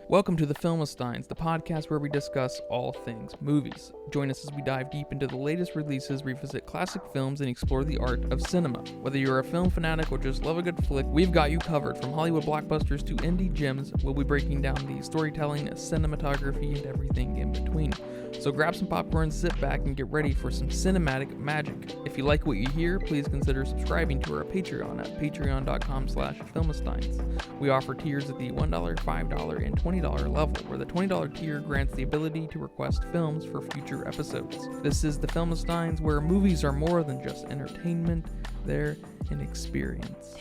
Welcome to the Filmistines, the podcast where we discuss all things movies. Join us as we dive deep into the latest releases, revisit classic films, and explore the art of cinema. Whether you're a film fanatic or just love a good flick, we've got you covered. From Hollywood blockbusters to indie gems, we'll be breaking down the storytelling, cinematography, and everything in between. So grab some popcorn, sit back, and get ready for some cinematic magic. If you like what you hear, please consider subscribing to our Patreon at patreon.com/filmistines. We offer tiers at the $1, $5, and $20 level, where the $20 tier grants the ability to request films for future episodes. This is the Filmistines, where movies are more than just entertainment, they're an experience.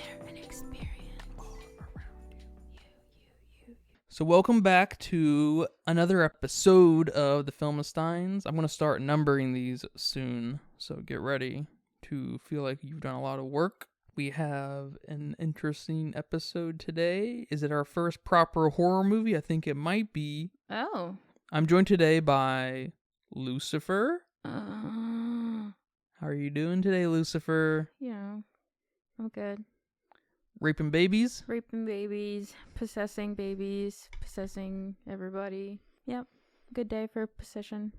So welcome back to another episode of the Filmistines. I'm going to start numbering these soon, so get ready to feel like you've done a lot of work. We have an interesting episode today. Is it our first proper horror movie? I think it might be. Oh. I'm joined today by Lucifer. How are you doing today, Lucifer? Yeah, I'm good. Raping babies, possessing everybody. Yep, good day for possession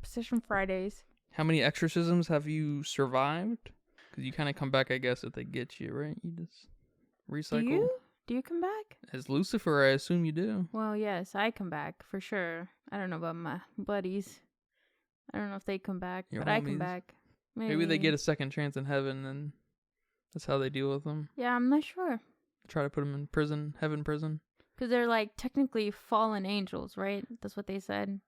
Fridays. How many exorcisms have you survived? Because you kind of come back, I guess, if they get you, right? You just recycle. Do you come back? As Lucifer, I assume you do. Well, yes, I come back for sure. I don't know about my buddies. I don't know if they come back, Your but homies. I come back. Maybe they get a second chance in heaven, and that's how they deal with them. Yeah, I'm not sure. Try to put them in prison, heaven prison. Because they're like technically fallen angels, right? That's what they said.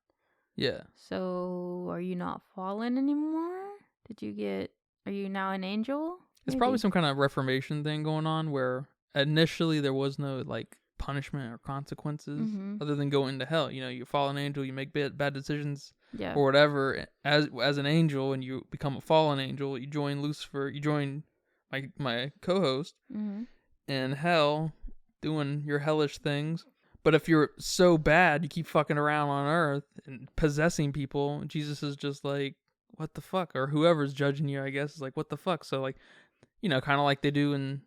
Yeah. So, are you not fallen anymore? Are you now an angel? It's probably some kind of reformation thing going on where initially there was no like punishment or consequences other than going to hell. You know, you fall an angel, you make bad decisions or whatever as an angel, and you become a fallen angel. You join Lucifer, you join my co-host in hell doing your hellish things. But if you're so bad, you keep fucking around on earth and possessing people, Jesus is just like, what the fuck? Or whoever's judging you, I guess, is like, what the fuck? So, like, you know, kind of like they do in,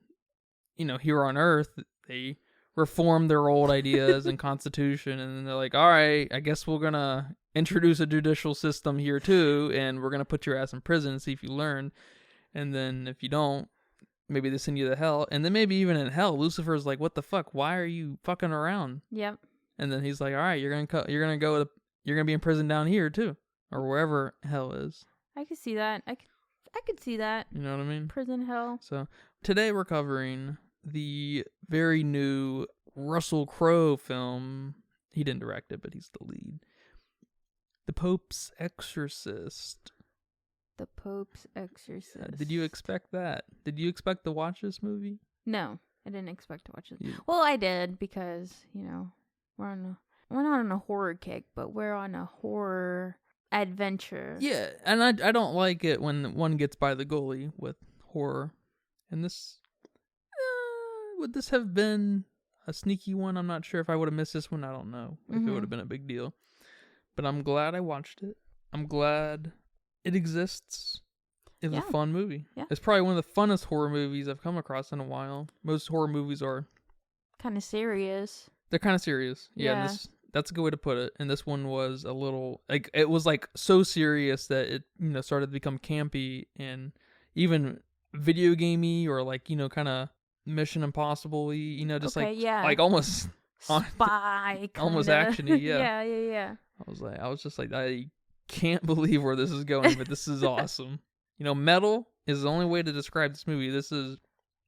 you know, here on earth, they reform their old ideas and constitution, and then they're like, all right, I guess we're going to introduce a judicial system here too, and we're going to put your ass in prison and see if you learn. And then if you don't, maybe they send you to hell. And then maybe even in hell, Lucifer's like, what the fuck? Why are you fucking around? Yep. And then he's like, all right, you're going to be in prison down here too, or wherever hell is. I could see that. I could see that. You know what I mean? Prison hell. So today we're covering the very new Russell Crowe film. He didn't direct it, but he's the lead. The Pope's Exorcist. The Pope's Exorcist. Did you expect that? Did you expect to watch this movie? No, I didn't expect to watch it. Yeah. Well, I did because, you know, we're not on a horror kick, but we're on a horror adventure. Yeah, and I don't like it when one gets by the goalie with horror. And this, would this have been a sneaky one? I'm not sure. If I would have missed this one, I don't know if it would have been a big deal. But I'm glad I watched it. I'm glad it exists. It was a fun movie. Yeah. It's probably one of the funnest horror movies I've come across in a while. Most horror movies are kind of serious. They're kind of serious. Yeah. And that's a good way to put it. And this one was a little like, it was like so serious that it, you know, started to become campy and even video gamey, or like, you know, kind of Mission Impossible-y, you know, just like almost spy, almost actiony. Yeah. Yeah. I was just like, I can't believe where this is going, but this is awesome. You know, metal is the only way to describe this movie. This is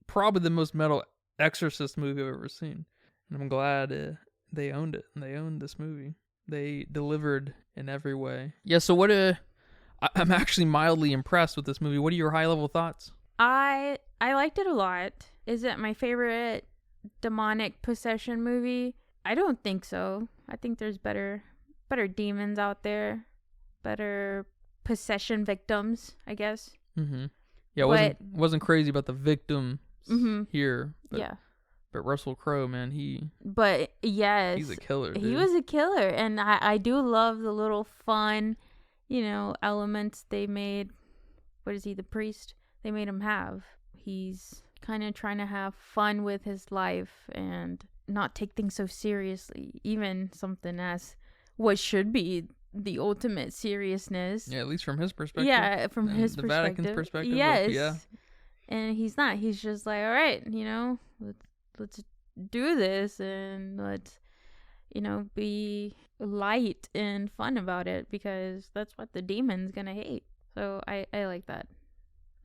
probably the most metal Exorcist movie I've ever seen. And I'm glad they owned it, and they owned this movie. They delivered in every way. Yeah, so I'm actually mildly impressed with this movie. What are your high-level thoughts? I liked it a lot. Is it my favorite demonic possession movie? I don't think so. I think there's better demons out there. Better possession victims, I guess. Yeah, it wasn't crazy about the victim here. But, but Russell Crowe, man, he's a killer. Dude. He was a killer, and I do love the little fun, you know, elements they made. What is he, the priest? They made him have. He's kind of trying to have fun with his life, and not take things so seriously, even something as what should be the ultimate seriousness. Yeah, at least from his perspective. Yeah, from his the perspective. Vatican's perspective. Yes. Yeah. And he's not. He's just like, all right, let's do this, and let's, be light and fun about it, because that's what the demon's gonna hate. So I like that.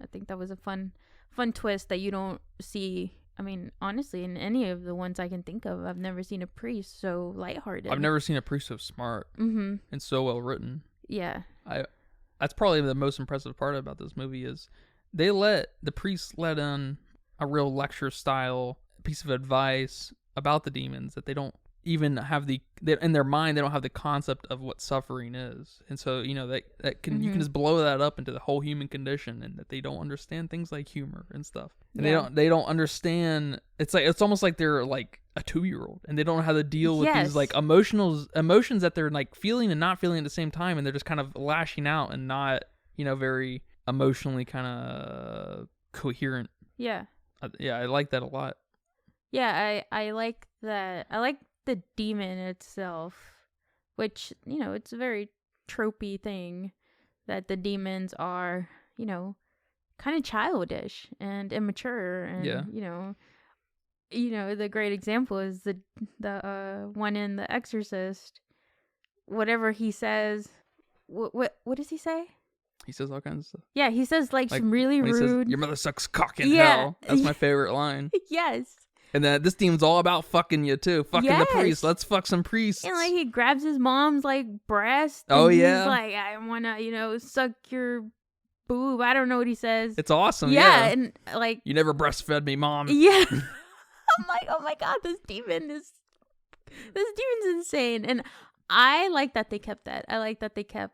I think that was a fun twist that you don't see. I mean, honestly, in any of the ones I can think of, I've never seen a priest so lighthearted. I've never seen a priest so smart and so well written. Yeah. That's probably the most impressive part about this movie is the priests let in a real lecture style piece of advice about the demons that they don't even have in their mind. They don't have the concept of what suffering is, and so you can just blow that up into the whole human condition, and that they don't understand things like humor and stuff, and they don't understand. It's almost like they're like a 2-year-old, and they don't know how to deal with these like emotions that they're like feeling and not feeling at the same time, and they're just kind of lashing out and not very emotionally kind of coherent. Yeah. I like that a lot. Yeah, I like that. I like the demon itself, which, it's a very tropey thing that the demons are, kind of childish and immature. And, the great example is the one in The Exorcist. Whatever he says, what does he say? He says all kinds of stuff. Yeah, he says like some really rude. Says, your mother sucks cock in hell. That's my favorite line. Yes. And then this demon's all about fucking you too. Fucking the priest. Let's fuck some priests. And like he grabs his mom's like breast. Oh yeah. He's like, I wanna, suck your boob. I don't know what he says. It's awesome. Yeah, and like you never breastfed me, mom. Yeah. I'm like, oh my god, this demon's insane. And I like that they kept that. I like that they kept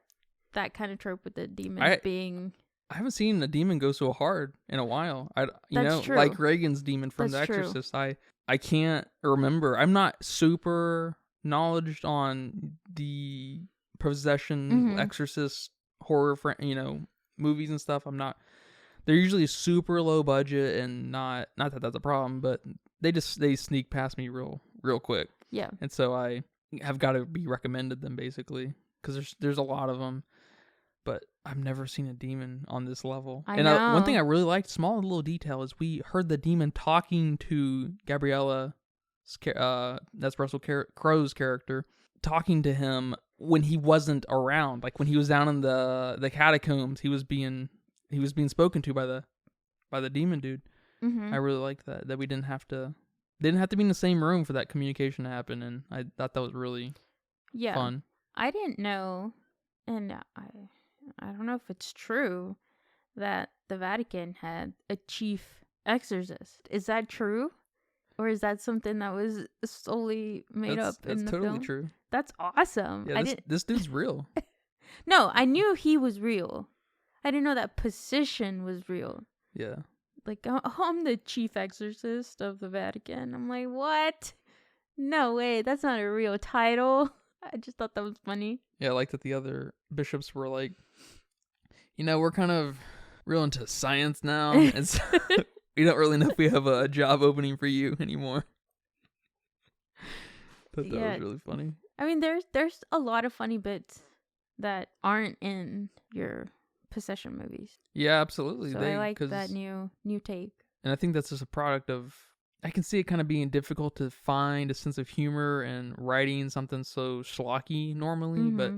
that kind of trope with the demons being. I haven't seen a demon go so hard in a while. True. Like Reagan's demon from The Exorcist. True. I can't remember. I'm not super knowledgeable on the possession, Exorcist horror, movies and stuff. I'm not. They're usually super low budget, and not that that's a problem, but they sneak past me real quick. Yeah. And so I have got to be recommended them basically, because there's a lot of them. But I've never seen a demon on this level. I know. One thing I really liked, small little detail, is we heard the demon talking to Gabriella, that's Russell Crowe's character, talking to him when he wasn't around. Like when he was down in the catacombs, he was being spoken to by the demon dude. I really liked that we didn't have to be in the same room for that communication to happen, and I thought that was really fun. I didn't know, and I don't know if it's true that the Vatican had a chief exorcist. Is that true? Or is that something that was solely made up in the film? That's totally true. That's awesome. Yeah, this dude's real. No, I knew he was real. I didn't know that position was real. Yeah. Like, I'm the chief exorcist of the Vatican. I'm like, what? No way. That's not a real title. I just thought that was funny. Yeah, I like that the other bishops were like, we're kind of real into science now, and so we don't really know if we have a job opening for you anymore. But that was really funny. I mean, there's a lot of funny bits that aren't in your possession movies. Yeah, absolutely. So I like that new take. And I think that's just a product of, I can see it kind of being difficult to find a sense of humor and writing something so schlocky normally, but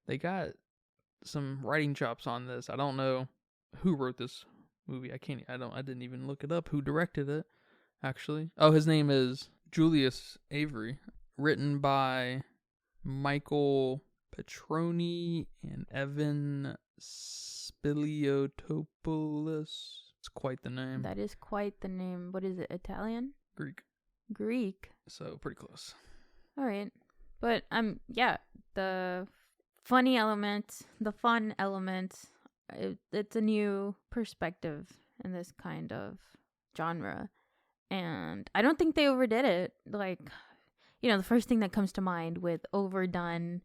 they got some writing chops on this. I don't know who wrote this movie. I didn't even look it up who directed it, actually. Oh, his name is Julius Avery. Written by Michael Petroni and Evan Spiliotopoulos. It's quite the name. That is quite the name. What is it? Italian? Greek. So pretty close. All right. But the funny elements, the fun elements, it's a new perspective in this kind of genre. And I don't think they overdid it. Like, the first thing that comes to mind with overdone,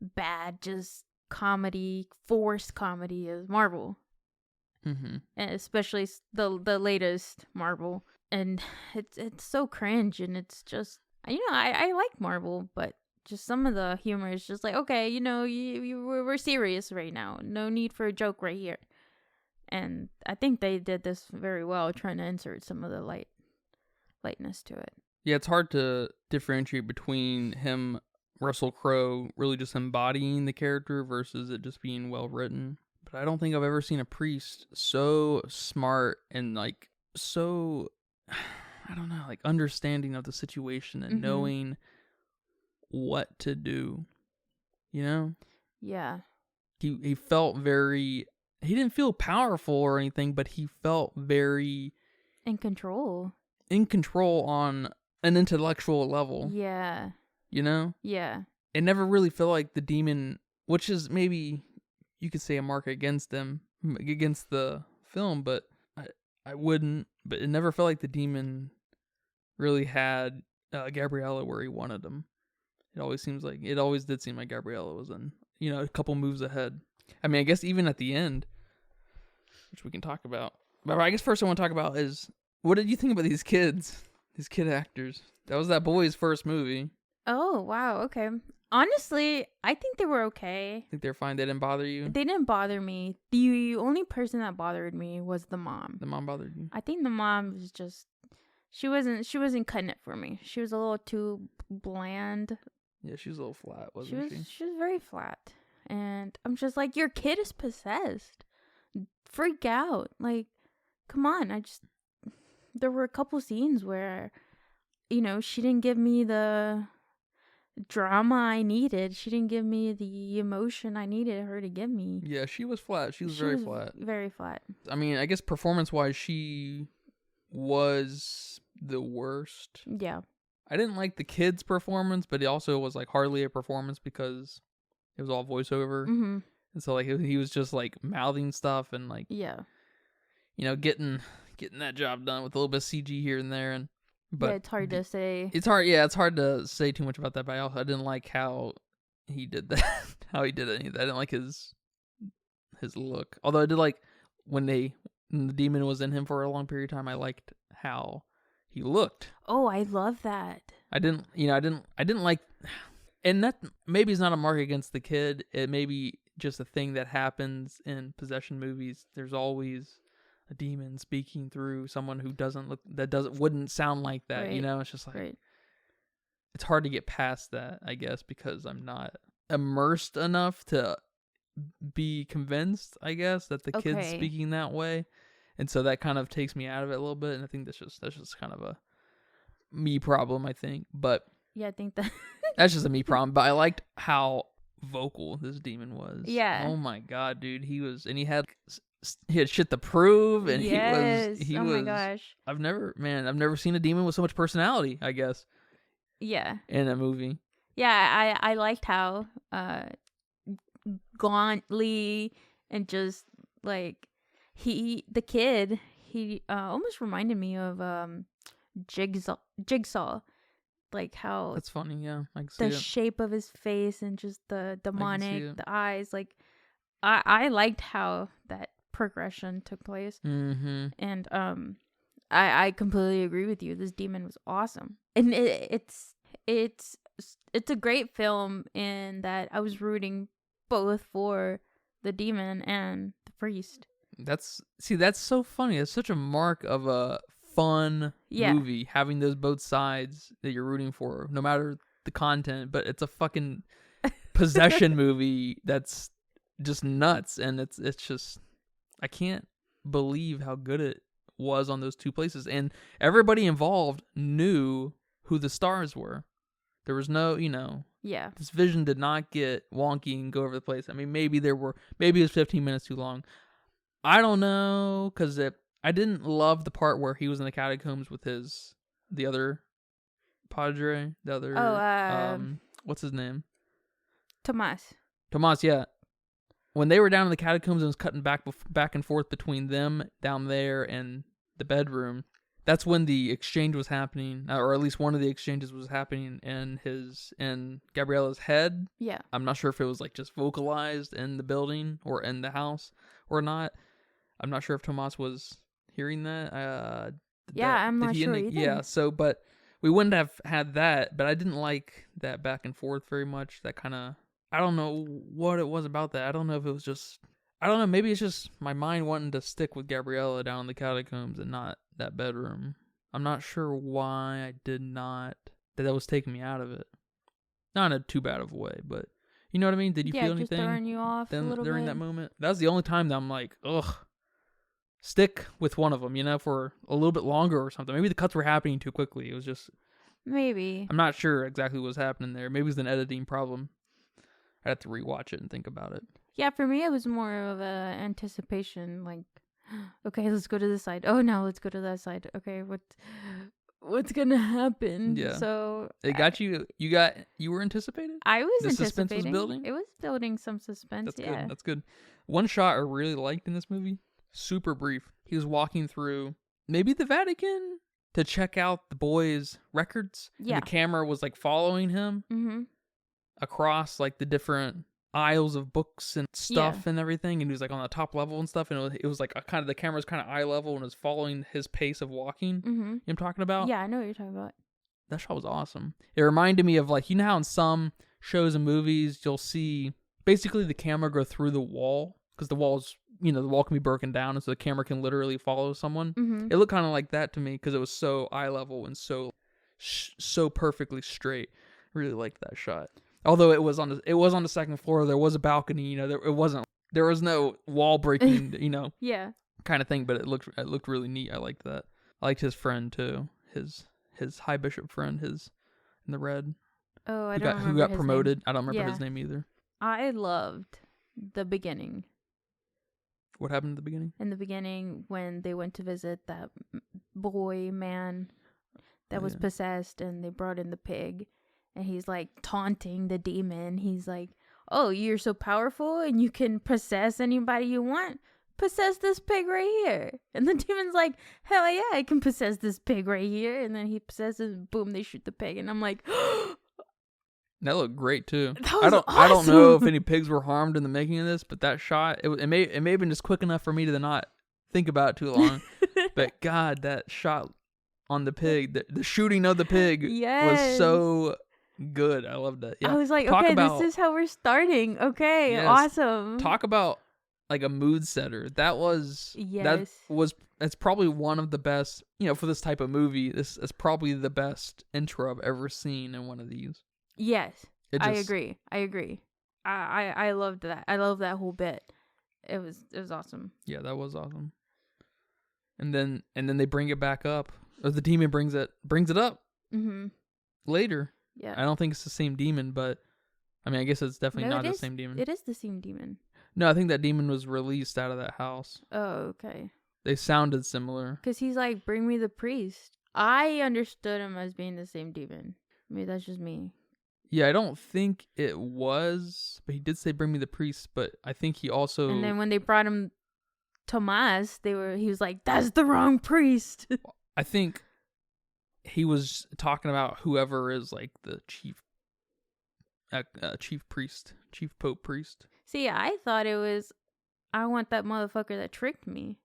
bad, just comedy, forced comedy is Marvel. And especially the latest Marvel. And it's so cringe, and it's just I like Marvel, but just some of the humor is just like, okay, we're serious right now. No need for a joke right here. And I think they did this very well, trying to insert some of the lightness to it. Yeah, it's hard to differentiate between him, Russell Crowe, really just embodying the character versus it just being well written. But I don't think I've ever seen a priest so smart and like so, I don't know, like understanding of the situation and knowing what to do. You know? Yeah. He felt very, he didn't feel powerful or anything, but he felt very in control on an intellectual level. Yeah. You know? Yeah. It never really felt like the demon, which is maybe you could say a mark against them, against the film, but I wouldn't. But it never felt like the demon really had Gabriella where he wanted him. It always did seem like Gabriella was in, a couple moves ahead. I mean, I guess even at the end, which we can talk about. But I guess first I want to talk about is, what did you think about these kids? These kid actors. That was that boy's first movie. Oh, wow. Okay. Honestly, I think they were okay. I think they're fine. They didn't bother you? They didn't bother me. The only person that bothered me was the mom. The mom bothered you? I think the mom was just, she wasn't cutting it for me. She was a little too bland. Yeah, she was a little flat, wasn't she? She was very flat. And I'm just like, your kid is possessed. Freak out. Like, come on. There were a couple scenes where, she didn't give me the drama I needed. She didn't give me the emotion I needed her to give me. Yeah, she was flat. She was very flat. Very flat. I mean, I guess performance-wise, she was the worst. Yeah. I didn't like the kid's performance, but it also was like hardly a performance because it was all voiceover. Mm-hmm. And so like he was just like mouthing stuff and like, yeah, getting that job done with a little bit of CG here and there. But it's hard to say. It's hard to say too much about that. But I didn't like how he did that. How he did it. I didn't like his look. Although I did like when the demon was in him for a long period of time. I liked how he looked. Oh, I love that. I didn't like, and that maybe is not a mark against the kid. It may be just a thing that happens in possession movies. There's always a demon speaking through someone who wouldn't sound like that. Right. It's just like, it's hard to get past that, I guess, because I'm not immersed enough to be convinced, I guess, that the kid's speaking that way. And so that kind of takes me out of it a little bit, and I think that's just kind of a me problem, I think. But yeah, I think that that's just a me problem. But I liked how vocal this demon was. Yeah. Oh my god, dude, he had shit to prove, and yes. he was. Oh my gosh. I've never seen a demon with so much personality, I guess. Yeah. In a movie. Yeah, I liked how gauntly and just like the kid, he almost reminded me of Jigsaw, like how that's funny. Yeah, I can see the shape of his face and just the demonic, the eyes. Like I liked how that progression took place. Mm-hmm. And I completely agree with you. This demon was awesome, and it's a great film in that I was rooting both for the demon and the priest. That's so funny. It's such a mark of a fun movie, having those both sides that you're rooting for, no matter the content. But it's a fucking possession movie that's just nuts, and it's just, I can't believe how good it was on those two places, and everybody involved knew who the stars were. There was no, this vision did not get wonky and go over the place. I mean, maybe it was 15 minutes too long. I don't know, because I didn't love the part where he was in the catacombs with the other padre, what's his name? Tomas, yeah. When they were down in the catacombs and was cutting back and forth between them down there and the bedroom, that's when the exchange was happening, or at least one of the exchanges was happening in Gabriella's head. Yeah. I'm not sure if it was like just vocalized in the building or in the house or not. I'm not sure if Tomas was hearing that. I'm not sure either. Yeah, so, but we wouldn't have had that, but I didn't like that back and forth very much. That kind of, I don't know what it was about that. I don't know if it was just, I don't know, maybe it's just my mind wanting to stick with Gabriella down in the catacombs and not that bedroom. I'm not sure why I did not, that was taking me out of it. Not in a too bad of a way, but you know what I mean? Did you feel anything? Yeah, just throwing you off a little during bit. that moment? That was the only time that I'm like, ugh. Stick with one of them, for a little bit longer or something. Maybe the cuts were happening too quickly. It was just... Maybe. I'm not sure exactly what was happening there. Maybe it was an editing problem. I'd have to rewatch it and think about it. Yeah, for me, it was more of a anticipation. Like, okay, let's go to this side. Oh, no, let's go to that side. Okay, what's gonna happen? Yeah. So it got you. You were anticipated. I was anticipating. Suspense was building. It was building some suspense. That's good. That's good. One shot I really liked in this movie. Super brief. He was walking through maybe the Vatican to check out the boys' records. Yeah. And the camera was like following him across like the different aisles of books and stuff and everything. And he was like on the top level and stuff. And it was like the camera was kind of eye level and was following his pace of walking. You know what I'm talking about? Yeah, I know what you're talking about. That shot was awesome. It reminded me of like, you know how in some shows and movies you'll see basically the camera go through the wall. Because the walls, the wall can be broken down, and so the camera can literally follow someone. It looked kind of like that to me because it was so eye level and so perfectly straight. Really liked that shot. Although it was on the second floor, there was a balcony. There was no wall breaking. Yeah. Kind of thing. But it looked really neat. I liked that. I liked his friend too. His high bishop friend. In the red. Oh, I don't remember who got his promoted. Name. I don't remember his name either. I loved the beginning. What happened at the beginning? In the beginning, when they went to visit that man that was possessed, and they brought in the pig, and he's like taunting the demon. He's like, "Oh, you're so powerful, and you can possess anybody you want. Possess this pig right here." And the demon's like, "Hell yeah, I can possess this pig right here." And then he possesses, boom, they shoot the pig, and I'm like, that looked great too. Awesome. I don't know if any pigs were harmed in the making of this, but that shot it may have been just quick enough for me to not think about it too long. But God, that shot on the pig, the shooting of the pig was so good. I loved that. Yeah. I was like, okay, this is how we're starting. Okay, awesome. Talk about like a mood setter. That's probably one of the best. For this type of movie, this is probably the best intro I've ever seen in one of these. Yes, I agree. I loved that. I love that whole bit. It was awesome. Yeah, that was awesome. And then they bring it back up. Or the demon brings it up later. Yeah. I don't think it's the same demon, but I mean, I guess it's definitely not the same demon. It is the same demon. No, I think that demon was released out of that house. Oh, okay. They sounded similar. Because he's like, "Bring me the priest." I understood him as being the same demon. Maybe that's just me. Yeah, I don't think it was, but he did say, "Bring me the priest." But I think he also. And then when they brought him Tomas, he was like, "That's the wrong priest." I think he was talking about whoever is like the chief priest, chief pope priest. See, I thought it was, I want that motherfucker that tricked me.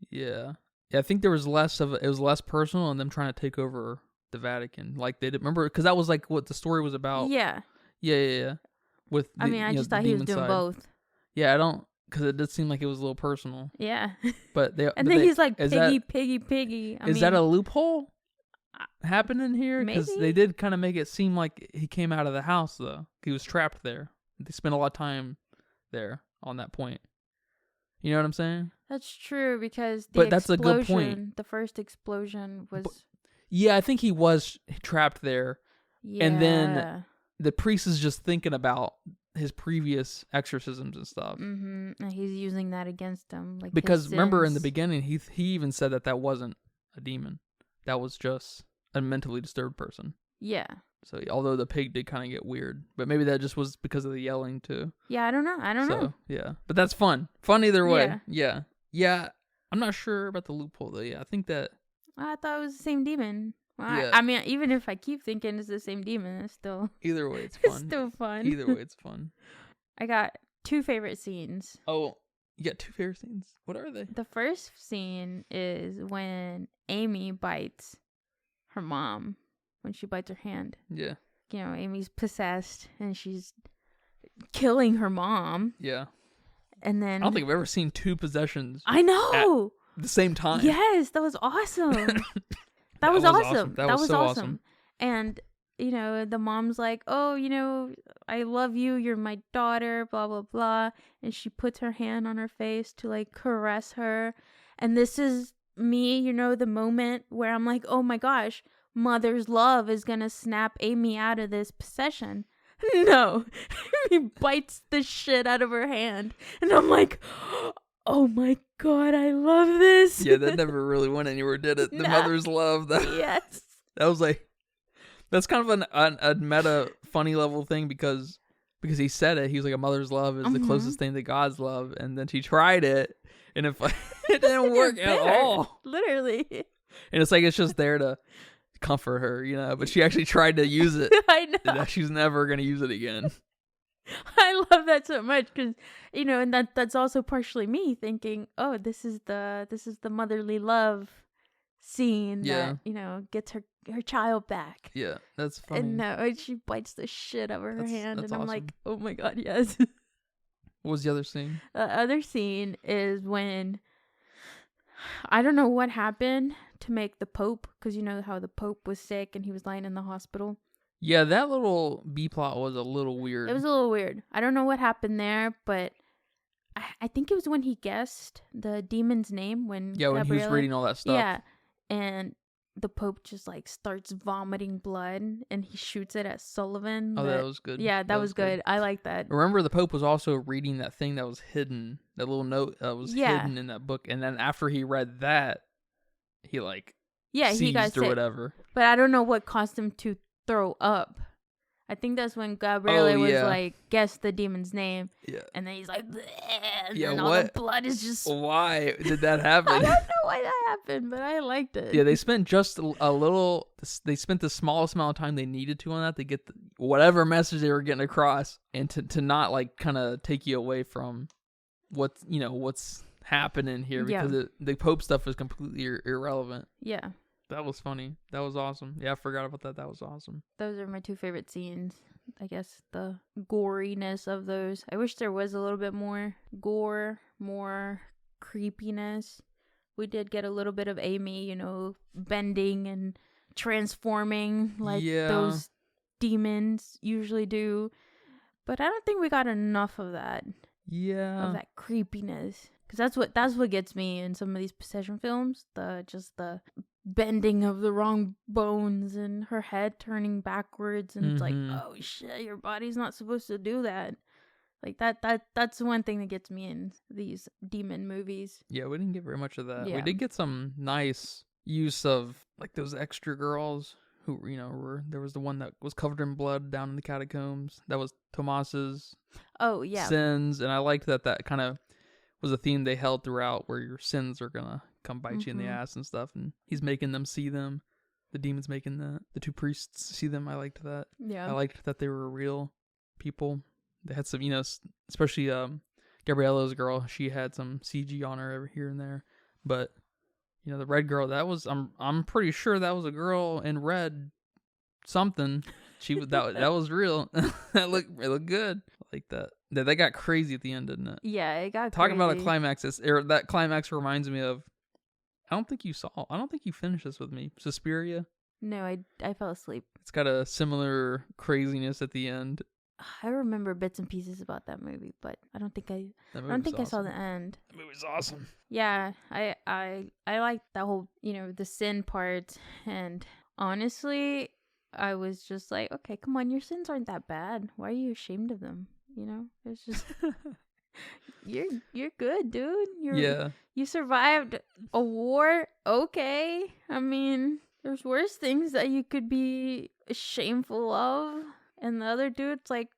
Yeah, I think there was less of it was less personal and them trying to take over the Vatican, like they did. Remember, because that was like what the story was about. Yeah. With I just thought he was doing both. Yeah, I don't, because it did seem like it was a little personal. Yeah. But he's like, piggy. Is that a loophole happening here? Because they did kind of make it seem like he came out of the house though. He was trapped there. They spent a lot of time there on that point. You know what I'm saying? That's true, because that's a good point. The first explosion was. Yeah, I think he was trapped there. Yeah. And then the priest is just thinking about his previous exorcisms and stuff. Mm-hmm. And he's using that against him. Like, because remember in the beginning, he even said that wasn't a demon. That was just a mentally disturbed person. Yeah. So although the pig did kind of get weird, but maybe that just was because of the yelling too. Yeah, I don't know. Yeah, but that's fun. Fun either way. Yeah. I'm not sure about the loophole though. Yeah, I think that. I thought it was the same demon. Well, yeah. I mean, even if I keep thinking it's the same demon, it's still. Either way, it's fun. It's still fun. Either way, it's fun. I got 2 favorite scenes. Oh, you got 2 favorite scenes? What are they? The first scene is when Amy bites her mom. when she bites her hand. Yeah. You know, Amy's possessed and she's killing her mom. Yeah. And then I don't think I've ever seen 2 possessions. I know. At the same time. Yes, that was awesome. That was awesome. That was so awesome. And, you know, the mom's like, oh, you know, I love you. You're my daughter, blah, blah, blah. And she puts her hand on her face to, like, caress her. And this is me, you know, the moment where I'm like, oh my gosh, mother's love is going to snap Amy out of this possession. No. He bites the shit out of her hand. And I'm like, oh my God, I love this. Yeah, that never really went anywhere, did it? The mother's love. Yes. That was like, that's kind of a meta funny level thing because he said it. He was like, a mother's love is the closest thing to God's love. And then she tried it and it didn't work at all. Literally. And it's like, it's just there to comfort her, you know, but she actually tried to use it. I know. And she's never going to use it again. I love that so much because, you know, and that's also partially me thinking, oh, this is the motherly love scene that, you know, gets her child back. Yeah, that's funny. And no, she bites the shit out of her hand, and I'm like, oh my God, yes. What was the other scene? The other scene is when I don't know what happened to make the Pope, because you know how the Pope was sick and he was lying in the hospital. Yeah, that little B plot was a little weird. It was a little weird. I don't know what happened there, but I think it was when he guessed the demon's name when he was reading all that stuff. Yeah, and the Pope just like starts vomiting blood and he shoots it at Sullivan. Oh, that was good. Yeah, that was good. I like that. Remember, the Pope was also reading that thing that was hidden, that little note that was hidden in that book, and then after he read that, he like he got sick or whatever. But I don't know what caused him to throw up. I think that's when Gabriele was like, guess the demon's name. Yeah. And then he's like, bleh, and all the blood is just... Why did that happen? I don't know why that happened, but I liked it. Yeah, they spent just a little... They spent the smallest amount of time they needed to on that to get whatever message they were getting across, and to not like kind of take you away from what's happening here, because the Pope stuff was completely irrelevant. Yeah. That was funny. That was awesome. Yeah, I forgot about that. That was awesome. Those are my 2 favorite scenes. I guess the goriness of those. I wish there was a little bit more gore, more creepiness. We did get a little bit of Amy, you know, bending and transforming like those demons usually do. But I don't think we got enough of that. Yeah. Of that creepiness. Because that's what gets me in some of these possession films. The bending of the wrong bones and her head turning backwards, and it's like, oh shit, your body's not supposed to do that. Like that's one thing that gets me in these demon movies. Yeah, we didn't get very much of that. Yeah. We did get some nice use of like those extra girls who, you know, there was the one that was covered in blood down in the catacombs. That was Tomas's sins, and I liked that kind of was a theme they held throughout, where your sins are gonna come bite you in the ass and stuff, and he's making them see them. The demon's making the 2 priests see them. I liked that. Yeah, I liked that they were real people. They had some, you know, especially Gabriella's girl. She had some CG on her here and there, but you know, the red girl, that was I'm pretty sure that was a girl in red something. She was that was real. It looked good. I like that. That got crazy at the end, didn't it? Yeah, it got talking crazy. about a climax. That climax reminds me of. I don't think you finished this with me. Suspiria. No, I fell asleep. It's got a similar craziness at the end. I remember bits and pieces about that movie, but I don't think I saw the end. The movie's awesome. Yeah, I like that whole, you know, the sin part, and honestly, I was just like, okay, come on, your sins aren't that bad. Why are you ashamed of them? You know, it's just you're good, dude. You survived a war. Okay, I mean, there's worse things that you could be shameful of. And the other dude's like,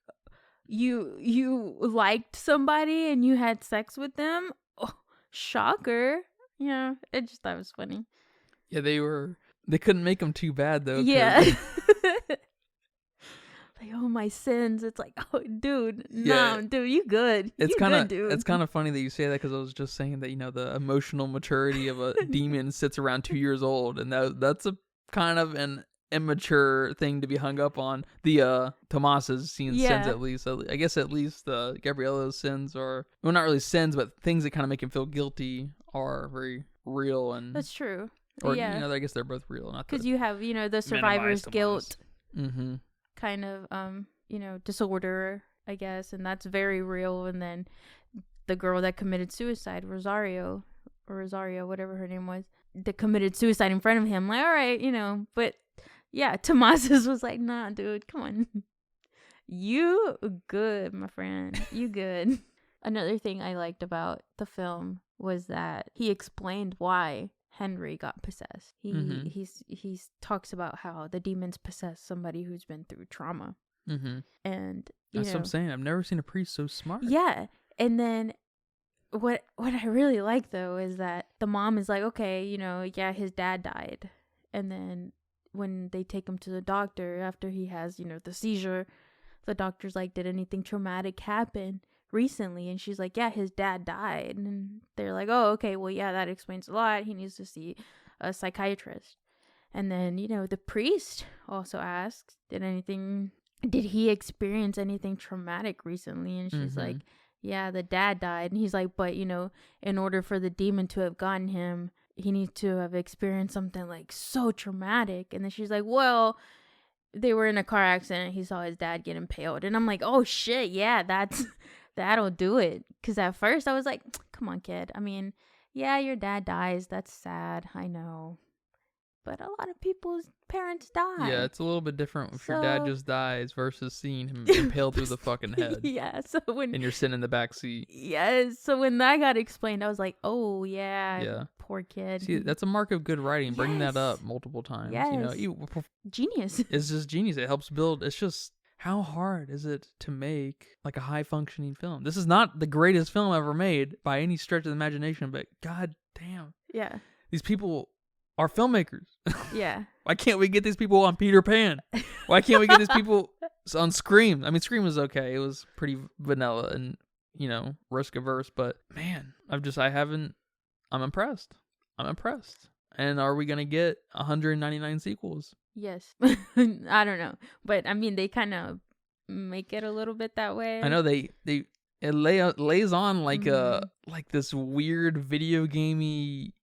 you liked somebody and you had sex with them? Oh, shocker. Yeah, I just thought it was funny. Yeah, they couldn't make them too bad, though. Yeah. Like, oh, my sins. It's like, oh, dude, dude, you good. It's kind of funny that you say that, because I was just saying that, you know, the emotional maturity of a demon sits around 2 years old, and that's a kind of an immature thing to be hung up on. The Tomas's sins at least. I guess at least Gabriella's sins are, well, not really sins, but things that kind of make him feel guilty are very real. And that's true. Or I guess they're both real, not because you have the survivor's guilt kind of disorder, I guess, and that's very real. And then the girl that committed suicide, Rosario, whatever her name was, that committed suicide in front of him. Like, all right, but yeah, Tomas's was like, nah, dude, come on. You good, my friend. You good. Another thing I liked about the film was that he explained why Henry got possessed. He talks about how the demons possess somebody who's been through trauma. And that's what I'm saying. I've never seen a priest so smart. Yeah. And then what I really like though is that the mom is like, okay, his dad died. And then when they take him to the doctor after he has, the seizure, the doctor's like, did anything traumatic happen recently? And she's like, yeah, his dad died. And they're like, oh, okay, well, yeah, that explains a lot. He needs to see a psychiatrist. And then, the priest also asks, did he experience anything traumatic recently? And she's like, yeah, the dad died. And he's like, but, in order for the demon to have gotten him, he needs to have experienced something like so traumatic. And then she's like, well, they were in a car accident. He saw his dad get impaled. And I'm like, oh shit, yeah, that'll do it. Because at first I was like, come on, kid. I mean, yeah, your dad dies. That's sad. I know. But a lot of people's parents die. Yeah, it's a little bit different if your dad just dies versus seeing him impaled through the fucking head. Yeah, and you're sitting in the back seat. Yes, so when that got explained, I was like, oh, yeah. Poor kid. See, that's a mark of good writing, bringing that up multiple times. Yes. Genius. It's just genius. It helps build. It's just, how hard is it to make like a high-functioning film? This is not the greatest film ever made by any stretch of the imagination, but god damn. Yeah. These people are filmmakers. Yeah. Why can't we get these people on Peter Pan? Why can't we get these people on Scream? I mean, Scream was okay. It was pretty vanilla and, risk averse, but man, I'm impressed. And are we going to get 199 sequels? Yes. I don't know. But I mean, they kind of make it a little bit that way. I know it lays on like like this weird video gamey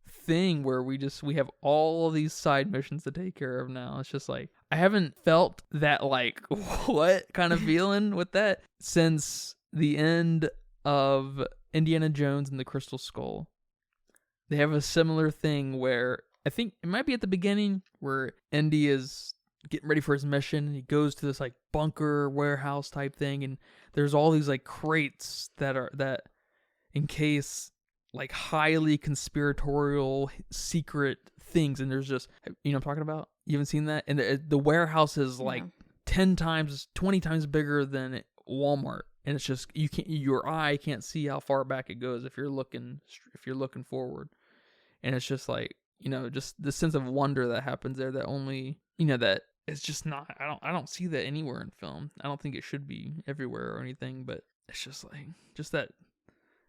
thing where we have all these side missions to take care of now. It's just like, I haven't felt that like what kind of feeling with that since the end of Indiana Jones and the Crystal Skull. They have a similar thing where I think it might be at the beginning where Indy is getting ready for his mission and he goes to this like bunker warehouse type thing, and there's all these like crates that encase like highly conspiratorial secret things, and there's just, what I'm talking about? You haven't seen that? And the warehouse is like 10 times, 20 times bigger than Walmart, and it's just, your eye can't see how far back it goes if you're looking forward. And it's just like, just the sense of wonder that happens there that only, that it's just not, I don't see that anywhere in film. I don't think it should be everywhere or anything, but it's just like, just that,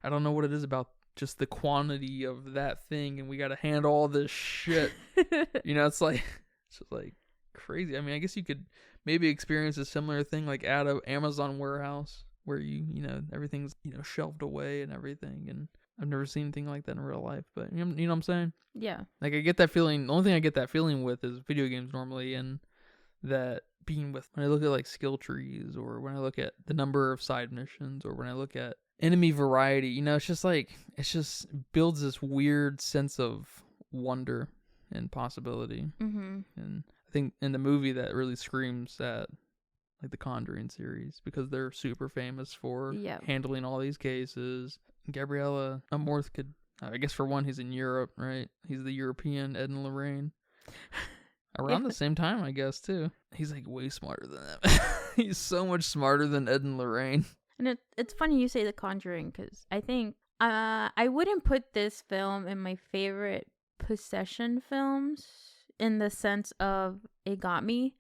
I don't know what it is about just the quantity of that thing, and we got to handle all this shit. It's just like crazy. I mean, I guess you could maybe experience a similar thing like at a Amazon warehouse where everything's shelved away and everything, and I've never seen anything like that in real life, but you know what I'm saying? Yeah. Like, I get that feeling. The only thing I get that feeling with is video games normally, and that being with, when I look at like skill trees, or when I look at the number of side missions, or when I look at enemy variety, it's just like, it just builds this weird sense of wonder and possibility. And I think in the movie that really screams at like the Conjuring series, because they're super famous for handling all these cases. Gabriella Amorth could, I guess for one, he's in Europe, right? He's the European Ed and Lorraine. Around the same time, I guess, too. He's like way smarter than them. He's so much smarter than Ed and Lorraine. And it's funny you say The Conjuring, because I think I wouldn't put this film in my favorite possession films, in the sense of it got me,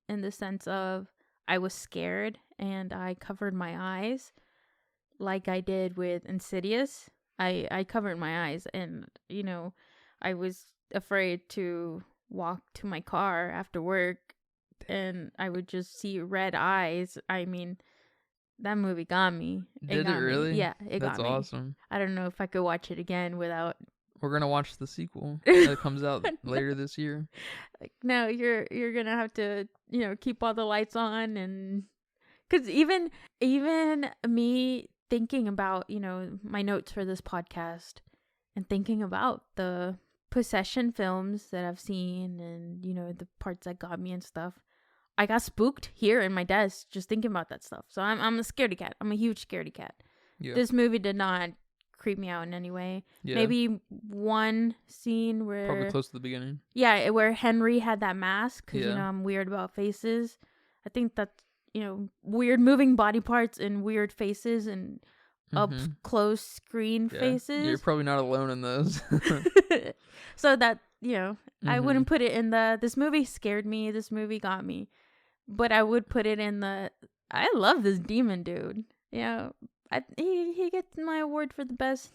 in the sense of I was scared and I covered my eyes like I did with Insidious. I covered my eyes, and I was afraid to walk to my car after work and I would just see red eyes. I mean, that movie got me. Did it really? Yeah, it got me. That's awesome. I don't know if I could watch it again without. We're gonna watch the sequel that comes out later this year. Like, no, you're gonna have to, keep all the lights on, and because even me thinking about, my notes for this podcast and thinking about the possession films that I've seen and, the parts that got me and stuff, I got spooked here in my desk just thinking about that stuff. So I'm a scaredy cat. I'm a huge scaredy cat. Yeah. This movie did not creep me out in any way. Yeah. Maybe one scene where... Probably close to the beginning. Yeah, where Henry had that mask. Because, I'm weird about faces. I think that's, weird moving body parts and weird faces and up close screen faces. You're probably not alone in those. So that, I wouldn't put it in this movie scared me, this movie got me. But I would put it in I love this demon dude. He gets my award for the best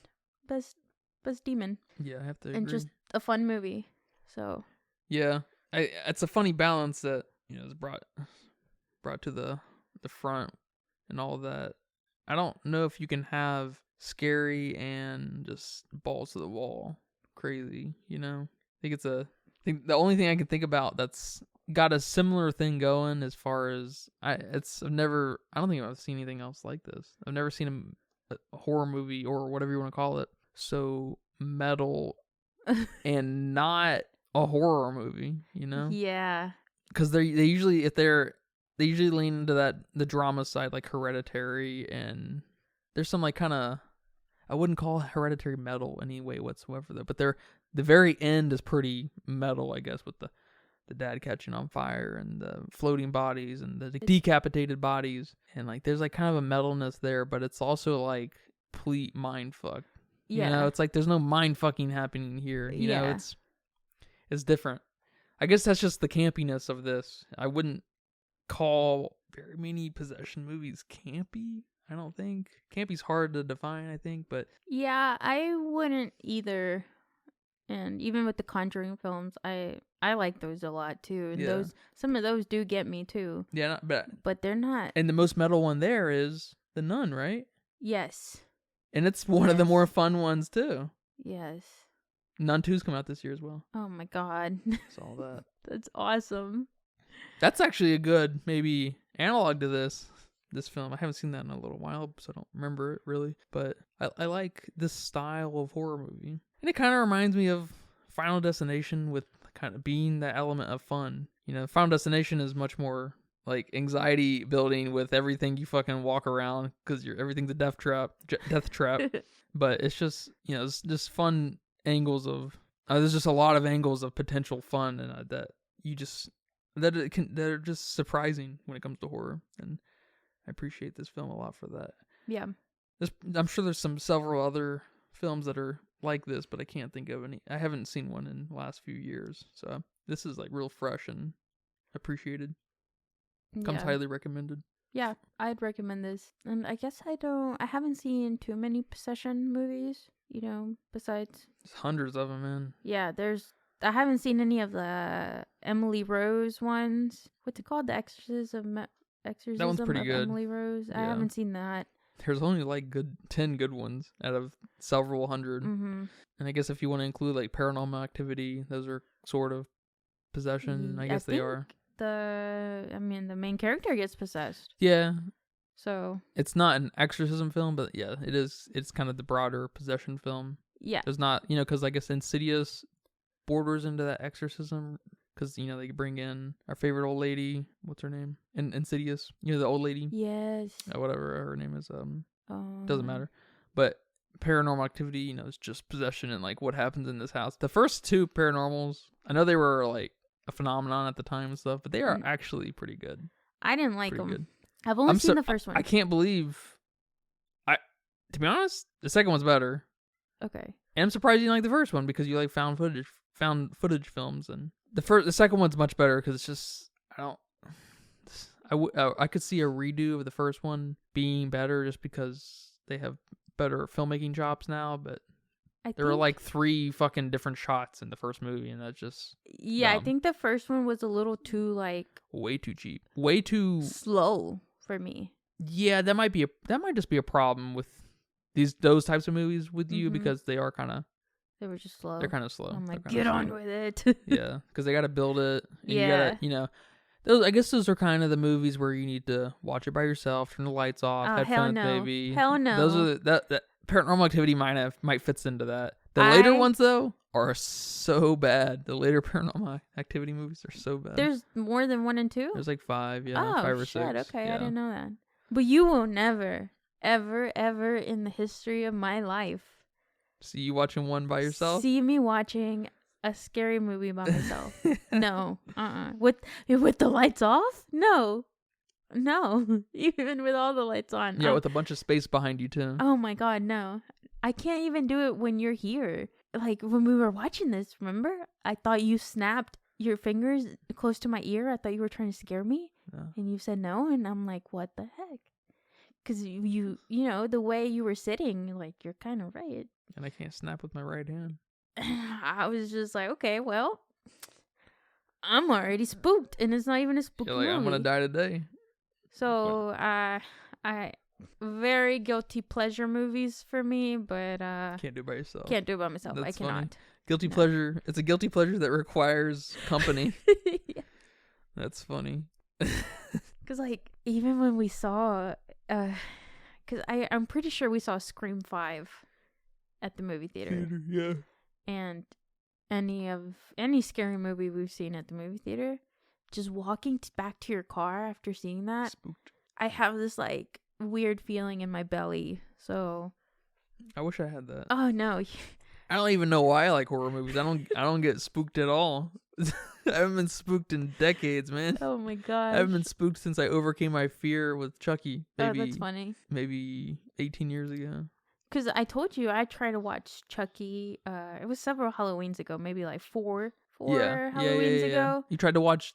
demon. Yeah, I have to agree. And just a fun movie. So. Yeah, it's a funny balance that is brought to the front and all of that. I don't know if you can have scary and just balls to the wall crazy. I think the only thing I can think about that's got a similar thing going as far as I don't think I've seen anything else like this. I've never seen a horror movie or whatever you want to call it so metal and not a horror movie, Yeah. Because they usually lean into the drama side, like Hereditary, and there's some like kind of, I wouldn't call Hereditary metal any way whatsoever though, but the very end is pretty metal, I guess, with the dad catching on fire and the floating bodies and the decapitated bodies, and like there's like kind of a metalness there, but it's also like complete mind fuck. Yeah. It's like there's no mind fucking happening here. It's different. I guess that's just the campiness of this. I wouldn't call very many possession movies campy. I don't think campy's hard to define. I think, but yeah, I wouldn't either. And even with the Conjuring films, I like those a lot too. And some of those do get me too. Yeah, not bad. But they're not. And the most metal one there is The Nun, right? Yes. And it's one of the more fun ones too. Yes. Nun 2's come out this year as well. Oh my god. Saw that. That's awesome. That's actually a good maybe analog to this film. I haven't seen that in a little while, so I don't remember it really. But I like this style of horror movie. And it kind of reminds me of Final Destination with kind of being that element of fun. Final Destination is much more like anxiety building with everything you fucking walk around because everything's a death trap. But it's just, it's just fun angles of, there's just a lot of angles of potential fun and that are just surprising when it comes to horror. And I appreciate this film a lot for that. Yeah. I'm sure there's several other films that are like this, but I can't think of any. I haven't seen one in the last few years, so this is like real fresh and appreciated. Comes highly recommended. Yeah, I'd recommend this. And I guess I haven't seen too many possession movies, besides. There's hundreds of them, man. Yeah, I haven't seen any of the Emily Rose ones. What's it called? The Exorcism that one's pretty good. Emily Rose. Yeah. I haven't seen that. There's only like 10 good ones out of several hundred. Mm-hmm. And I guess if you want to include like Paranormal Activity, those are sort of possession. I guess they are. The main character gets possessed. Yeah. So. It's not an exorcism film, but yeah, it is. It's kind of the broader possession film. Yeah. There's not, because I guess Insidious borders into that exorcism. Because, they bring in our favorite old lady. What's her name? Insidious. The old lady. Yes. Whatever her name is. Doesn't matter. But Paranormal Activity, it's just possession and like what happens in this house. The first two Paranormals, I know they were like a phenomenon at the time and stuff, but they are actually pretty good. I didn't like them. Good. I've only seen the first one. I can't believe. To be honest, the second one's better. Okay. And I'm surprised you like the first one because you like found footage films, and the second one's much better because it's just I could see a redo of the first one being better just because they have better filmmaking chops now, but There were like 3 fucking different shots in the first movie, and that's just yeah. dumb. I think the first one was a little too like way too cheap, way too slow for me. Yeah, that might just be a problem with those types of movies with you because they are kind of. They were just slow. They're kind of slow. I'm like, get on with it. Yeah, because they got to build it. And you gotta, those. I guess those are kind of the movies where you need to watch it by yourself, turn the lights off, headphones, maybe. Hell no. Those are that Paranormal Activity might fits into that. The later ones though are so bad. The later Paranormal Activity movies are so bad. There's more than 1 and 2. There's like 5, 5 or 6. Okay, yeah. I didn't know that. But you will never, ever, ever in the history of my life see you watching one by yourself. See me watching a scary movie by myself. No. With the lights off? No. Even with all the lights on. Yeah, with a bunch of space behind you too. Oh my god, no. I can't even do it when you're here. Like when we were watching this, remember? I thought you snapped your fingers close to my ear. I thought you were trying to scare me. Yeah. And you said no, and I'm like, what the heck? Because you know, the way you were sitting, like, you're kind of right. And I can't snap with my right hand. I was just like, okay, well, I'm already spooked, and it's not even a spooky movie. I'm gonna die today. So, I very guilty pleasure movies for me, but can't do it by yourself. Can't do it by myself. That's I cannot. Funny. Guilty pleasure. It's a guilty pleasure that requires company. Yeah. That's funny. Because like even when we saw, because I'm pretty sure we saw Scream 5 at the movie theater. Yeah. And any scary movie we've seen at the movie theater, just walking back to your car after seeing that, spooked. I have this like weird feeling in my belly. So I wish I had that. Oh no. I don't even know why I like horror movies. I don't get spooked at all. I haven't been spooked in decades, man. Oh my god. I haven't been spooked since I overcame my fear with Chucky. Oh, that's funny. Maybe 18 years ago. Because I told you I tried to watch Chucky. It was several Halloweens ago, maybe like four Halloweens ago. You tried to watch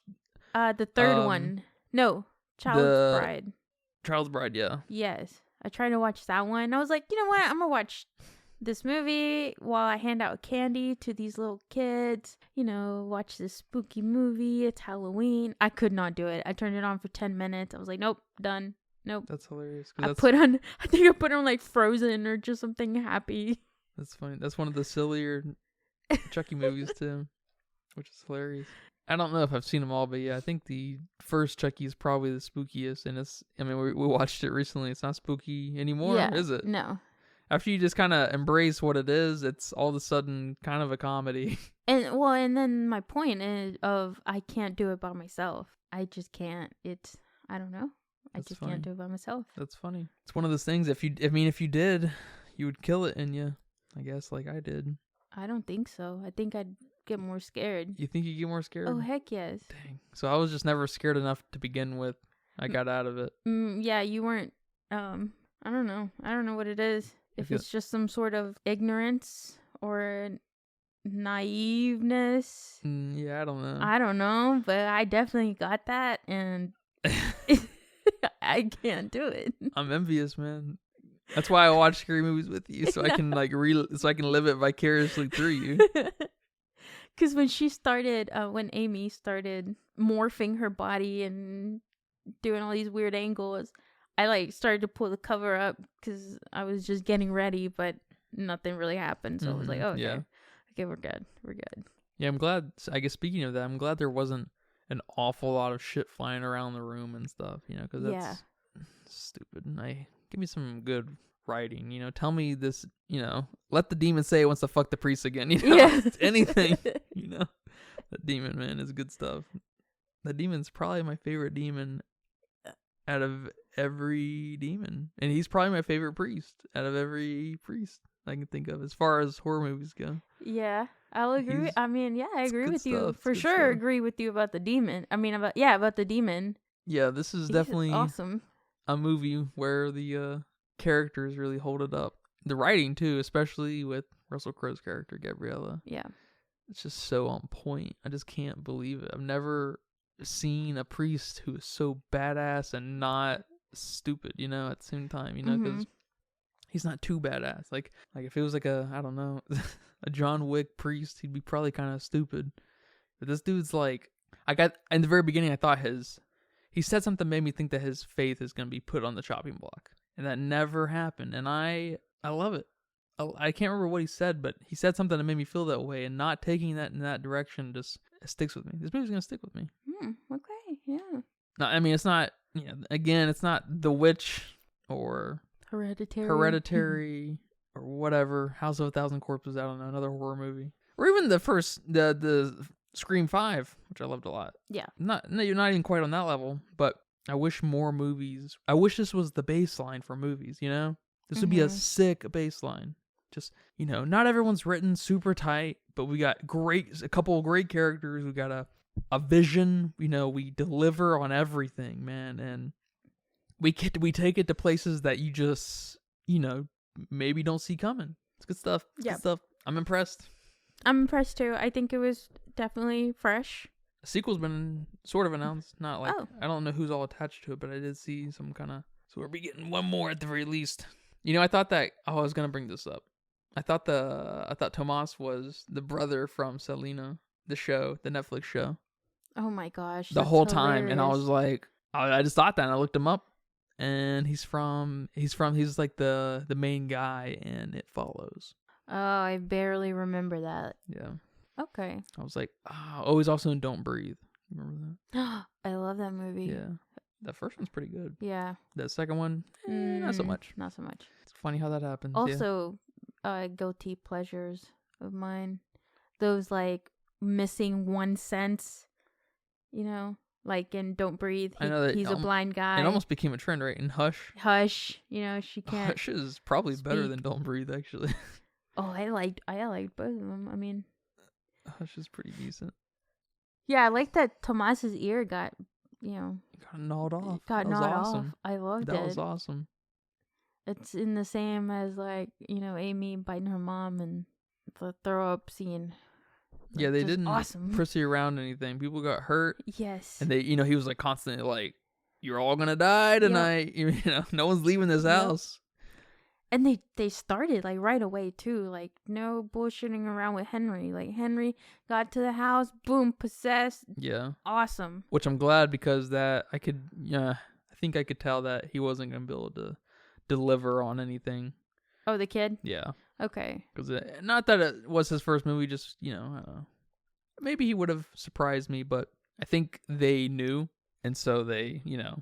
the third one. No, Child's Bride. Child's Bride, yeah. Yes, I tried to watch that one. I was like, you know what? I'm gonna watch this movie while I hand out candy to these little kids. You know, watch this spooky movie. It's Halloween. I could not do it. I turned it on for 10 minutes. I was like, nope, done. Nope. That's hilarious. I think I put on like Frozen or just something happy. That's funny. That's one of the sillier Chucky movies too, which is hilarious. I don't know if I've seen them all, but yeah, I think the first Chucky is probably the spookiest. And we watched it recently. It's not spooky anymore, is it? No. After you just kind of embrace what it is, it's all of a sudden kind of a comedy. And then my point is I can't do it by myself. I just can't. I don't know. I just can't do it by myself. That's funny. It's one of those things. If you did, you would kill it in you, I guess, like I did. I don't think so. I think I'd get more scared. You think you get more scared? Oh, heck yes. Dang. So I was just never scared enough to begin with. I got out of it. Yeah, you weren't. I don't know. I don't know what it is. If it's just some sort of ignorance or naiveness. Yeah, I don't know. I don't know, but I definitely got that, and I can't do it. I'm envious, man. That's why I watch scary movies with you, so I can so I can live it vicariously through you. Because when Amy started morphing her body and doing all these weird angles, I started to pull the cover up because I was just getting ready, but nothing really happened. So I was like, oh, okay, we're good. Yeah, I'm glad. I guess speaking of that, I'm glad there wasn't an awful lot of shit flying around the room and stuff, because that's stupid. Give me some good writing, tell me this, let the demon say it wants to fuck the priest again, anything, that demon, man, is good stuff. That demon's probably my favorite demon out of every demon, and he's probably my favorite priest out of every priest I can think of as far as horror movies go. Yeah, I'll agree. I agree with you for sure. Agree with you about the demon. About the demon. Yeah, this is definitely awesome. A movie where the characters really hold it up. The writing too, especially with Russell Crowe's character Gabriella. Yeah, it's just so on point. I just can't believe it. I've never seen a priest who is so badass and not stupid, at the same time, because he's not too badass. Like if it was like a, I don't know, a John Wick priest, he'd be probably kind of stupid. But this dude's like, I got in the very beginning, I thought he said something that made me think that his faith is gonna be put on the chopping block, and that never happened. And I love it. I can't remember what he said, but he said something that made me feel that way, and not taking that in that direction just sticks with me. This movie's gonna stick with me. Okay, yeah. No, I mean, it's not. Yeah, again, it's not The Witch or Hereditary or whatever. House of a Thousand Corpses. I don't know, another horror movie, or even the Scream 5, which I loved a lot. Yeah. You're not even quite on that level, but I wish more movies. I wish this was the baseline for movies. You know, this would be a sick baseline. Just, you know, not everyone's written super tight, but we got a couple of great characters. We got a vision. You know, we deliver on everything, man, and we take it to places that you just, you know, maybe don't see coming. It's good stuff. Yeah. Good stuff. I'm impressed. I'm impressed too. I think it was definitely fresh. A sequel's been sort of announced. Not like, I don't know who's all attached to it, but I did see some kind of, so we'll be getting one more at the very least. You know, I thought that, I was going to bring this up. I thought Tomas was the brother from Selena, the Netflix show. Oh my gosh. The whole time. And I was like, I just thought that, and I looked him up, and he's like the main guy in It Follows. Oh, I barely remember that. Yeah. Okay. I was like, he's also in Don't Breathe. Remember that? I love that movie. Yeah. That first one's pretty good. Yeah. That second one, not so much. Not so much. It's funny how that happens. Also, guilty pleasures of mine. Those like missing one sense, you know, like in Don't Breathe. I know that he's a blind guy. It almost became a trend, right? In Hush, you know, she can't. Hush is probably better than Don't Breathe, actually. Oh, I liked both of them. I mean, Hush is pretty decent. Yeah, I like that Tomas's ear got, you know, gnawed off. Got gnawed off. I loved it. That was awesome. It's in the same as, like, you know, Amy biting her mom and the throw up scene. Like, yeah, they didn't pussy around anything. People got hurt. Yes. And they, you know, he was like constantly like, "You're all gonna die tonight." Yep. You know, no one's leaving this house. And they started like right away too. Like, no bullshitting around with Henry. Like, Henry got to the house, boom, possessed. Yeah. Awesome. Which I'm glad, because that I think I could tell that he wasn't gonna be able to deliver on anything. Oh, the kid? Yeah. Okay. Because not that it was his first movie, just, you know, maybe he would have surprised me, but I think they knew, and so they, you know,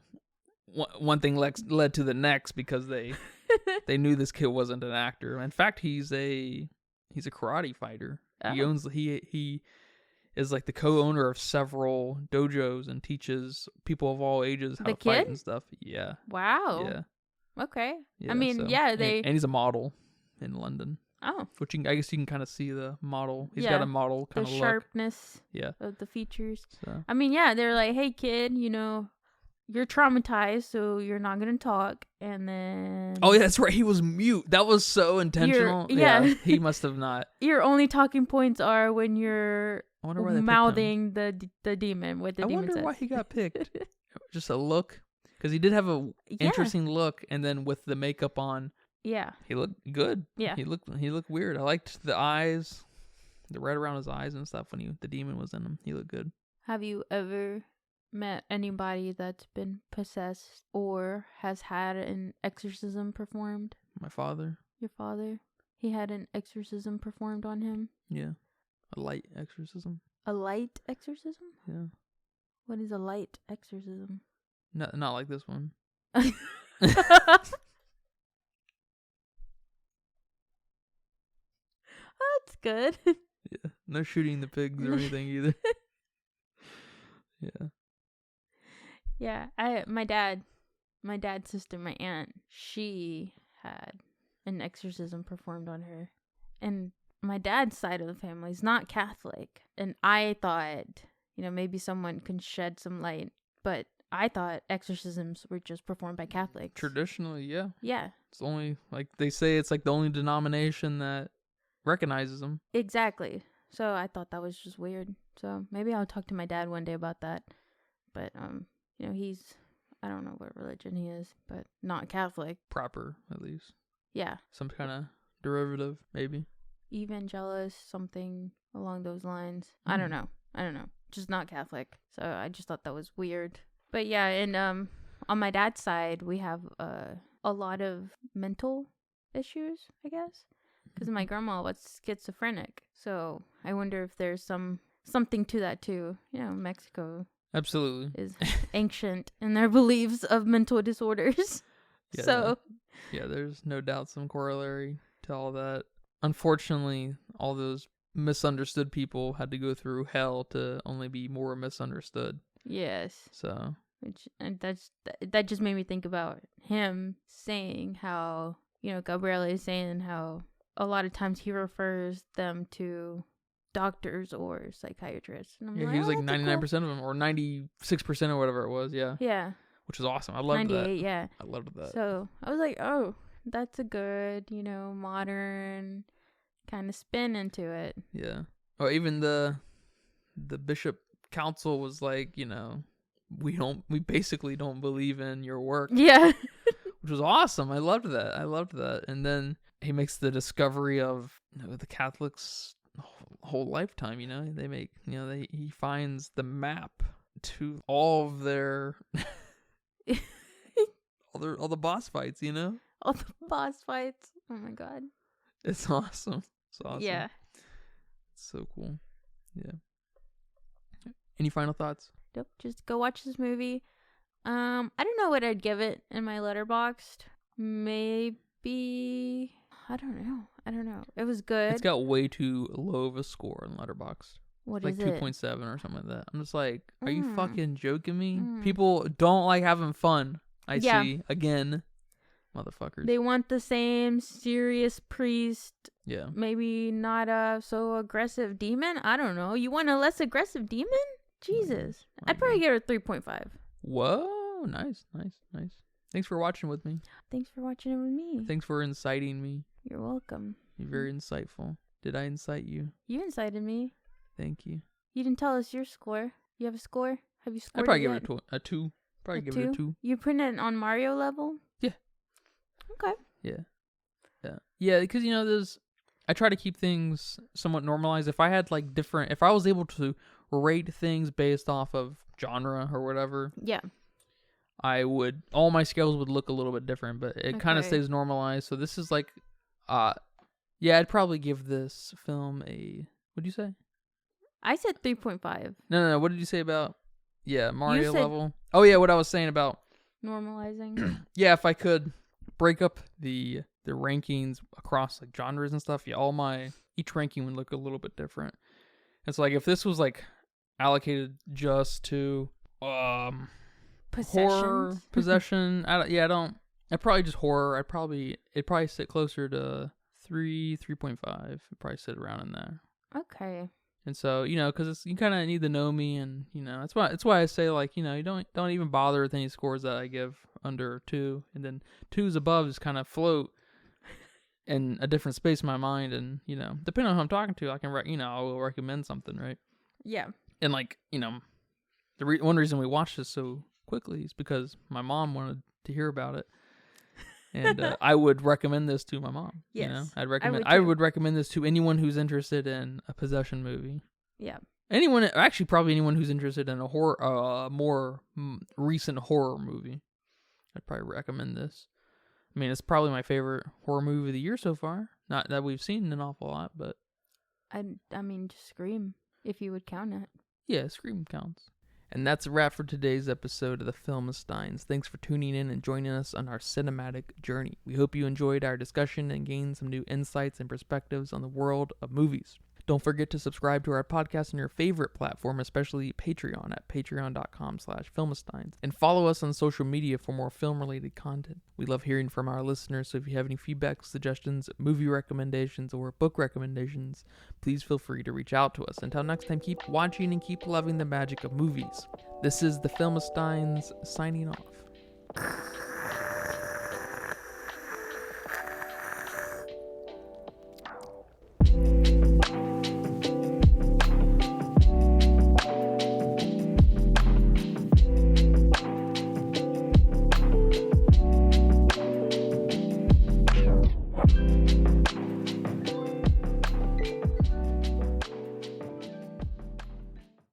one thing led to the next, because they knew this kid wasn't an actor. In fact, he's a karate fighter. Oh. He is like the co-owner of several dojos and teaches people of all ages how to fight and stuff. Yeah. Wow. Yeah. Okay. Yeah, I mean, so, and he's a model in London. Oh. Which I guess you can kind of see the model. He's got a model kind of look. The sharpness. Yeah. Of the features. So. I mean, yeah, they're like, "Hey, kid, you know, you're traumatized, so you're not gonna talk." And then, oh yeah, that's right, he was mute. That was so intentional. Yeah, he must have not. Your only talking points are when you're mouthing the demon. What the demon says. I wonder why he got picked. Just a look, because he did have a interesting look, and then with the makeup on, he looked good. Yeah, he looked weird. I liked the eyes, the red around his eyes and stuff when the demon was in him. He looked good. Have you ever met anybody that's been possessed or has had an exorcism performed? My father. Your father? He had an exorcism performed on him? Yeah. A light exorcism. A light exorcism? Yeah. What is a light exorcism? Not like this one. That's good. Yeah. No shooting the pigs or anything either. Yeah. Yeah, my dad's sister, my aunt, she had an exorcism performed on her. And my dad's side of the family is not Catholic. And I thought, you know, maybe someone can shed some light. But I thought exorcisms were just performed by Catholics. Traditionally, yeah. Yeah. It's only, like, they say it's like the only denomination that recognizes them. Exactly. So I thought that was just weird. So maybe I'll talk to my dad one day about that. But, you know, I don't know what religion he is, but not Catholic. Proper, at least. Yeah. Some kind of derivative, maybe. Evangelist, something along those lines. I don't know. Just not Catholic. So I just thought that was weird. But yeah, and on my dad's side, we have a lot of mental issues, I guess. Because my grandma was schizophrenic. So I wonder if there's something to that too. Mexico absolutely is ancient in their beliefs of mental disorders. Yeah, so yeah, there's no doubt some corollary to all that. Unfortunately, all those misunderstood people had to go through hell to only be more misunderstood. Yes. So that just made me think about him saying how, Gabrielle is saying how a lot of times he refers them to doctors or psychiatrists. And he was like 99% of them, or 96% or whatever it was. Yeah. Yeah. Which is awesome. I loved 98, that. Yeah. I loved that. So I was like, oh, that's a good, modern kind of spin into it. Yeah. Or even the bishop council was like, we basically don't believe in your work. Yeah. Which was awesome. I loved that. And then he makes the discovery of the Catholics' whole lifetime. They make he finds the map to all of their all the boss fights. All the boss fights. Oh my god. It's awesome. It's awesome. Yeah. It's so cool. Yeah. Any final thoughts? Nope. Just go watch this movie. I don't know what I'd give it in my Letterboxd. Maybe I don't know. It was good. It's got way too low of a score in Letterboxd. What like is it? 2.7 or something like that. I'm just like, are you fucking joking me? People don't like having fun. I see again, motherfuckers. They want the same serious priest. Yeah. Maybe not a so aggressive demon. I don't know. You want a less aggressive demon? Jesus. I'd probably give it a 3.5. Whoa, nice. Thanks for watching with me. Thanks for watching it with me. Thanks for inciting me. You're welcome. You're very insightful. Did I incite you? You incited me. Thank you. You didn't tell us your score. You have a score? Have you scored? I'd probably give it a 2. Probably give it a 2. You put it on Mario level? Yeah. Okay. Yeah, because I try to keep things somewhat normalized. If I had if I was able to rate things based off of genre or whatever, yeah, all my scales would look a little bit different, but it kind of stays normalized. So this is I'd probably give this film what'd you say? I said 3.5. No, what did you say about Mario level? Oh yeah, what I was saying about normalizing. Yeah, if I could break up the rankings across genres and stuff, each ranking would look a little bit different. It's like if this was allocated just to horror, possession. I'd probably just horror. It'd probably sit closer to 3.5. It'd probably sit around in there. Okay. And so, because you kind of need to know me, and that's why I say you don't even bother with any scores that I give under 2, and then 2's above just kind of float in a different space in my mind, and depending on who I'm talking to, I can I will recommend something, right? Yeah. And one reason we watched this so quickly is because my mom wanted to hear about it. And I would recommend this to my mom. Yes, I would recommend this to anyone who's interested in a possession movie. Yeah. Probably anyone who's interested in a horror, more recent horror movie. I'd probably recommend this. I mean, it's probably my favorite horror movie of the year so far. Not that we've seen an awful lot, but I mean, just Scream, if you would count it. Yeah, Scream counts. And that's a wrap for today's episode of the Filmsteins. Thanks for tuning in and joining us on our cinematic journey. We hope you enjoyed our discussion and gained some new insights and perspectives on the world of movies. Don't forget to subscribe to our podcast on your favorite platform, especially Patreon at patreon.com/Filmsteins. And follow us on social media for more film-related content. We love hearing from our listeners, so if you have any feedback, suggestions, movie recommendations, or book recommendations, please feel free to reach out to us. Until next time, keep watching and keep loving the magic of movies. This is the Filmsteins signing off.